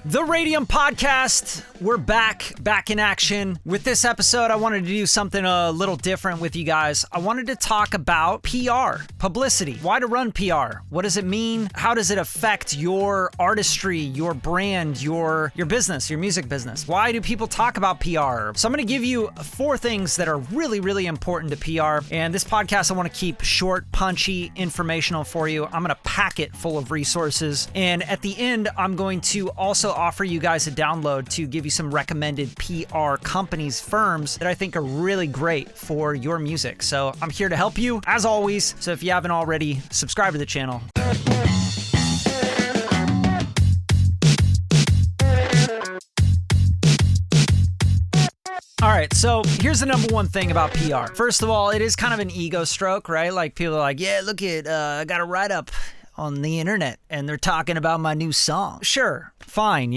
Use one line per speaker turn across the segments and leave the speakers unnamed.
The Radium Podcast, we're back in action. With this episode, I wanted to do something a little different with you guys. I wanted to talk about PR, publicity. Why to run PR? What does it mean? How does it affect your artistry, your brand, your business, your music business? Why do people talk about PR? So I'm going to give you 4 things that are really, really important to PR. And this podcast, I want to keep short, punchy, informational for you. I'm going to pack it full of resources. And at the end, I'm going to also offer you guys a download to give you some recommended PR companies, firms that I think are really great for your music. So I'm here to help you as always. So if you haven't already, subscribe to the channel. All right, so here's the number one thing about PR. First of all, it is kind of an ego stroke, right? Like people are like, yeah, look at, I got a write-up on the internet and they're talking about my new song. Sure, fine,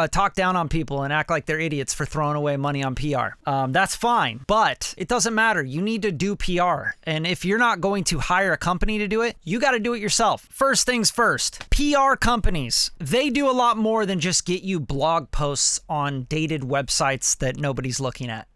talk down on people and act like they're idiots for throwing away money on PR. That's fine, but it doesn't matter. You need to do PR. And if you're not going to hire a company to do it, you got to do it yourself. First things first, PR companies, they do a lot more than just get you blog posts on dated websites that nobody's looking at.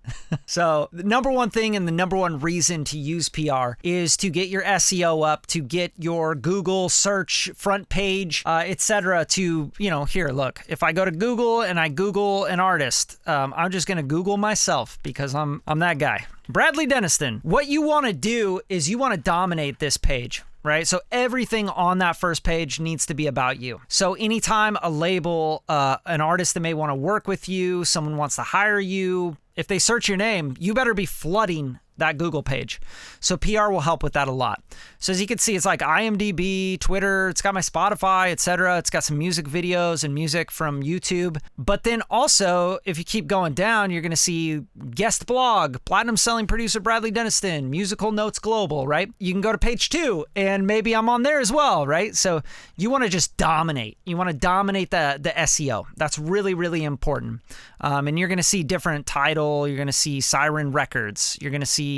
So the number one thing and the number one reason to use PR is to get your SEO up, to get your Google search front page, etc. To, here, look, if I go to Google and I Google an artist, I'm just going to Google myself because I'm that guy. Bradley Deniston. What you want to do is you want to dominate this page. Right? So everything on that first page needs to be about you. So anytime a label, an artist that may want to work with you, someone wants to hire you, if they search your name, you better be flooding that Google page. So PR will help with that a lot. So as you can see, it's like IMDb, Twitter, it's got my Spotify, etc. It's got some music videos and music from YouTube. But then also, if you keep going down, you're going to see guest blog, platinum selling producer Bradley Deniston, musical notes global, right? You can go to page 2 and maybe I'm on there as well, right? So you want to just dominate. You want to dominate the SEO. That's really, really important. And you're going to see different title. You're going to see Siren Records. You're going to see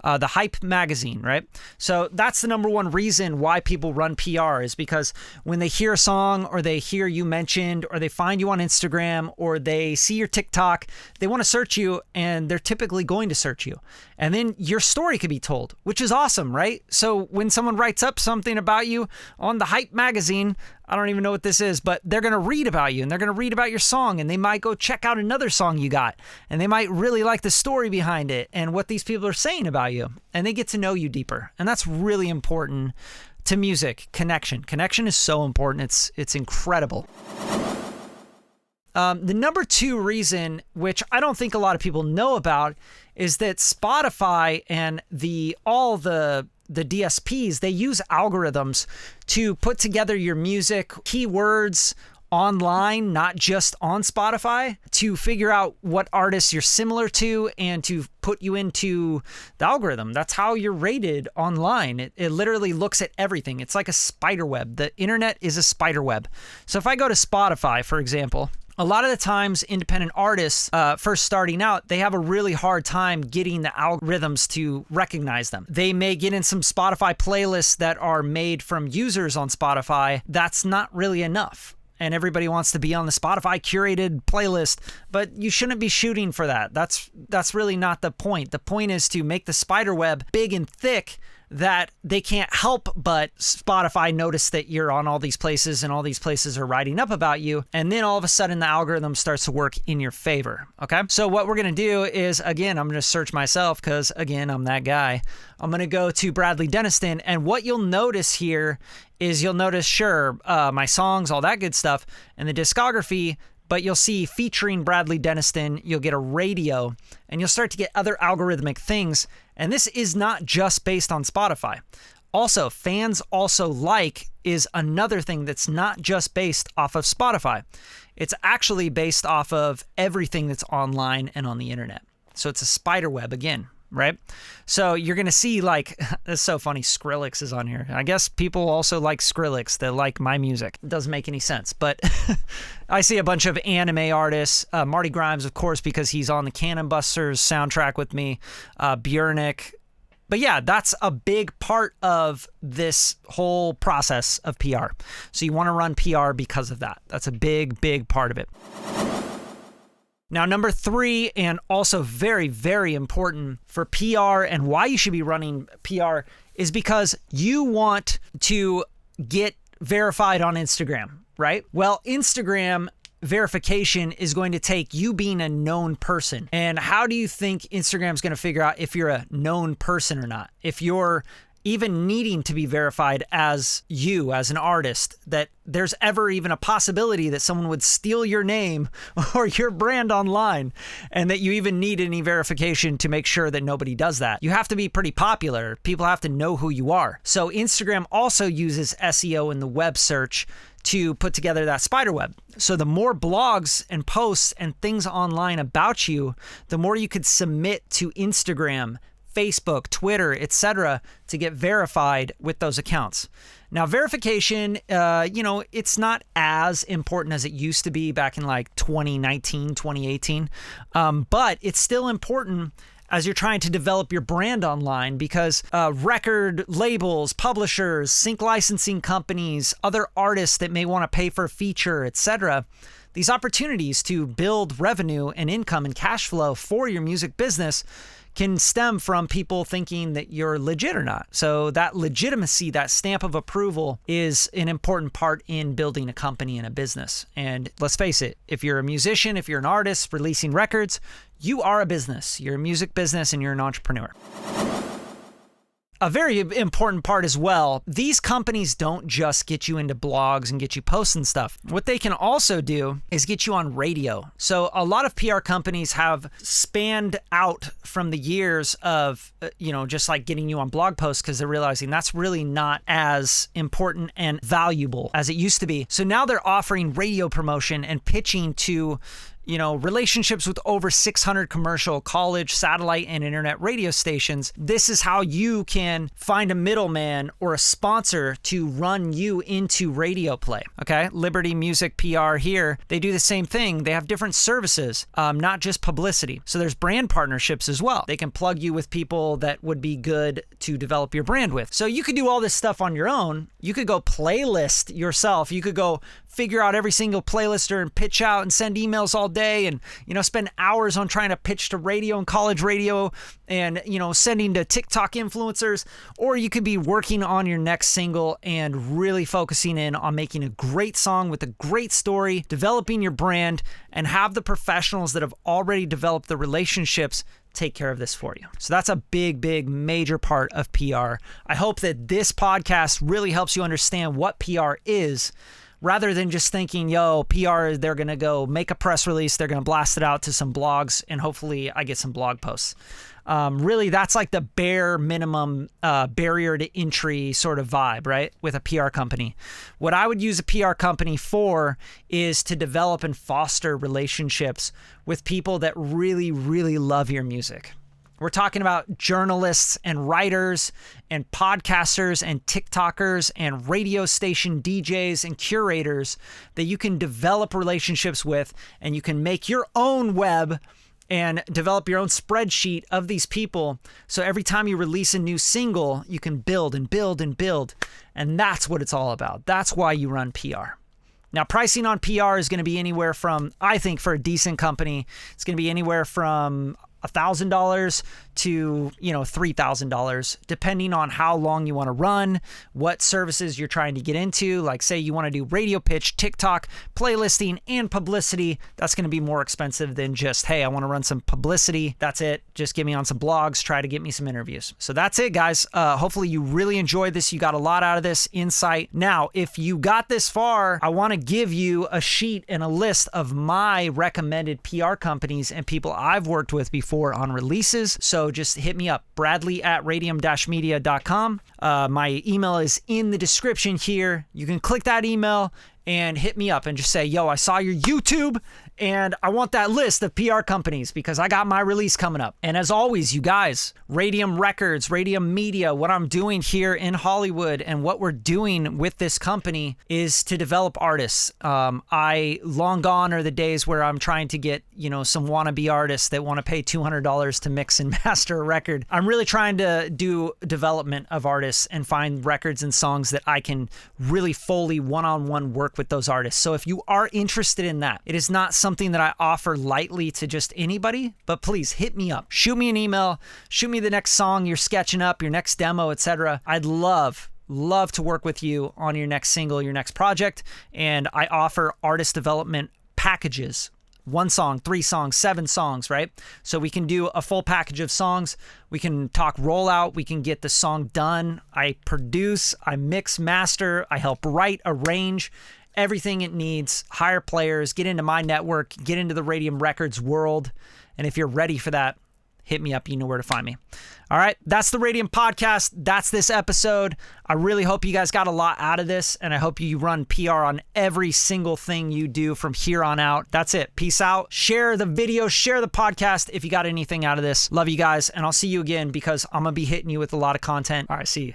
the Hype magazine, right? So that's the number one reason why people run PR is because when they hear a song or they hear you mentioned or they find you on Instagram or they see your TikTok, they want to search you and they're typically going to search you. And then your story could be told, which is awesome, right? So when someone writes up something about you on the Hype magazine, I don't even know what this is, but they're going to read about you and they're going to read about your song and they might go check out another song you got and they might really like the story behind it and what these people are saying about you and they get to know you deeper. And that's really important to music. Connection. Connection is so important. It's incredible. The number 2 reason, which I don't think a lot of people know about, is that Spotify and all the DSPs, they use algorithms to put together your music, keywords online, not just on Spotify, to figure out what artists you're similar to and to put you into the algorithm. That's how you're rated online. It literally looks at everything. It's like a spider web. The internet is a spider web. So if I go to Spotify, for example, a lot of the times independent artists first starting out, they have a really hard time getting the algorithms to recognize them. They may get in some Spotify playlists that are made from users on Spotify. That's not really enough. And everybody wants to be on the Spotify curated playlist, but you shouldn't be shooting for that. That's really not the point. The point is to make the spider web big and thick that they can't help but Spotify notice that you're on all these places and all these places are writing up about you. And then all of a sudden the algorithm starts to work in your favor. Okay. So what we're going to do is, again, I'm going to search myself because again, I'm that guy. I'm going to go to Bradley Deniston. And what you'll notice here is you'll notice, sure, my songs, all that good stuff and the discography, but you'll see featuring Bradley Deniston, you'll get a radio, and you'll start to get other algorithmic things. And this is not just based on Spotify. Also, fans also like is another thing that's not just based off of Spotify. It's actually based off of everything that's online and on the internet. So it's a spider web again, right? So you're going to see, like, it's so funny, Skrillex is on here. I guess people also like Skrillex that like my music. It doesn't make any sense, but I see a bunch of anime artists. Marty Grimes, of course, because he's on the Cannon Busters soundtrack with me. Björnick, But yeah, that's a big part of this whole process of PR. So you want to run PR because of that. That's a big, big part of it. Now, number 3, and also very, very important for PR and why you should be running PR, is because you want to get verified on Instagram, right? Well, Instagram verification is going to take you being a known person. And how do you think Instagram's going to figure out if you're a known person or not? If you're even needing to be verified as you, as an artist, that there's ever even a possibility that someone would steal your name or your brand online, and that you even need any verification to make sure that nobody does that. You have to be pretty popular. People have to know who you are. So Instagram also uses SEO in the web search to put together that spider web. So the more blogs and posts and things online about you, the more you could submit to Instagram, Facebook, Twitter, etc., to get verified with those accounts. Now, verification, it's not as important as it used to be back in like 2019, 2018, but it's still important as you're trying to develop your brand online, because record labels, publishers, sync licensing companies, other artists that may want to pay for a feature, etc., these opportunities to build revenue and income and cash flow for your music business can stem from people thinking that you're legit or not. So that legitimacy, that stamp of approval, is an important part in building a company and a business. And let's face it, if you're a musician, if you're an artist releasing records, you are a business. You're a music business and you're an entrepreneur. A very important part as well, these companies don't just get you into blogs and get you posts and stuff. What they can also do is get you on radio. So a lot of PR companies have spanned out from the years of, just like getting you on blog posts, because they're realizing that's really not as important and valuable as it used to be. So now they're offering radio promotion and pitching to relationships with over 600 commercial, college, satellite, and internet radio stations. This is how you can find a middleman or a sponsor to run you into radio play. Okay, Liberty Music PR here, they do the same thing. They have different services, not just publicity. So there's brand partnerships as well. They can plug you with people that would be good to develop your brand with. So you could do all this stuff on your own. You could go playlist yourself. You could go figure out every single playlister and pitch out and send emails all day and, spend hours on trying to pitch to radio and college radio and, sending to TikTok influencers. Or you could be working on your next single and really focusing in on making a great song with a great story, developing your brand, and have the professionals that have already developed the relationships take care of this for you. So that's a big, big, major part of PR. I hope that this podcast really helps you understand what PR is, rather than just thinking, PR, they're going to go make a press release, they're going to blast it out to some blogs, and hopefully I get some blog posts. Really, that's like the bare minimum barrier to entry sort of vibe, right? With a PR company. What I would use a PR company for is to develop and foster relationships with people that really, really love your music. We're talking about journalists and writers and podcasters and TikTokers and radio station DJs and curators that you can develop relationships with, and you can make your own web and develop your own spreadsheet of these people. So every time you release a new single, you can build and build and build. And that's what it's all about. That's why you run PR. Now, pricing on PR is going to be anywhere from, I think for a decent company, it's going to be anywhere from $1,000 to, $3,000, depending on how long you want to run, what services you're trying to get into. Like, say you want to do radio pitch, TikTok, playlisting, and publicity. That's going to be more expensive than just, hey, I want to run some publicity. That's it. Just get me on some blogs, try to get me some interviews. So that's it, guys. Hopefully you really enjoyed this. You got a lot out of this insight. Now, if you got this far, I want to give you a sheet and a list of my recommended PR companies and people I've worked with before on releases. So just hit me up, Bradley@radium-media.com. My email is in the description here. You can click that email and hit me up and just say, yo, I saw your YouTube and I want that list of PR companies because I got my release coming up. And as always, you guys, Radium Records, Radium Media, what I'm doing here in Hollywood and what we're doing with this company is to develop artists. Long gone are the days where I'm trying to get, some wannabe artists that want to pay $200 to mix and master a record. I'm really trying to do development of artists and find records and songs that I can really fully one-on-one work with those artists. So if you are interested in that, it is not something that I offer lightly to just anybody, but please hit me up. Shoot me an email, shoot me the next song you're sketching up, your next demo, etc. I'd love to work with you on your next single, your next project. And I offer artist development packages. 1 song, 3 songs, 7 songs, right? So we can do a full package of songs. We can talk rollout. We can get the song done. I produce, I mix, master. I help write, arrange, everything it needs. Hire players, get into my network, get into the Radium Records world. And if you're ready for that, hit me up. You know where to find me. All right, that's the Radium Podcast. That's this episode. I really hope you guys got a lot out of this, and I hope you run PR on every single thing you do from here on out. That's it. Peace out. Share the video, share the podcast if you got anything out of this. Love you guys, and I'll see you again because I'm going to be hitting you with a lot of content. All right, see you.